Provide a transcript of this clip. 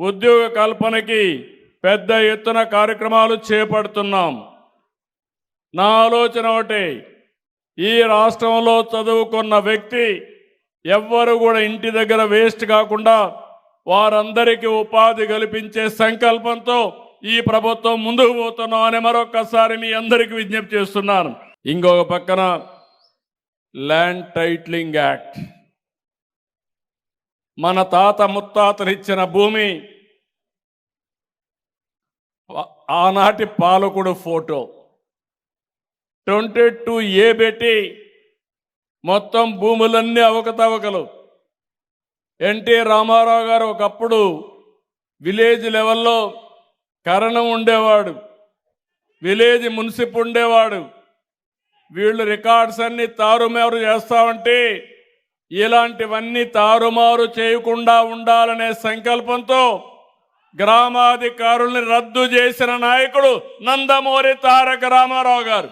ఉద్యోగ కల్పనకి పెద్ద ఎత్తున కార్యక్రమాలు చేపడుతున్నాం. నా ఆలోచన ఒకటి, ఈ రాష్ట్రంలో చదువుకున్న వ్యక్తి ఎవ్వరు కూడా ఇంటి దగ్గర వేస్ట్ కాకుండా వారందరికీ ఉపాధి కల్పించే సంకల్పంతో ఈ ప్రభుత్వం ముందుకు పోతున్నాం అని మరొకసారి మీ అందరికీ విజ్ఞప్తి చేస్తున్నాను. ఇంకొక పక్కన ల్యాండ్ టైటిలింగ్ యాక్ట్, మన తాత ముత్తాతలు ఇచ్చిన భూమి, ఆనాటి పాలకుడు ఫోటో 22A పెట్టి మొత్తం భూములన్నీ అవకతవకలు. ఎన్టీ రామారావు గారు ఒకప్పుడు విలేజ్ లెవెల్లో కరణం ఉండేవాడు, విలేజ్ మున్సిప్ ఉండేవాడు. వీళ్ళు రికార్డ్స్ అన్ని తారుమారు చేస్తామంటే ఇలాంటివన్నీ తారుమారు చేయకుండా ఉండాలనే సంకల్పంతో గ్రామాధికారుల్ని రద్దు చేసిన నాయకుడు నందమూరి తారక రామారావు గారు.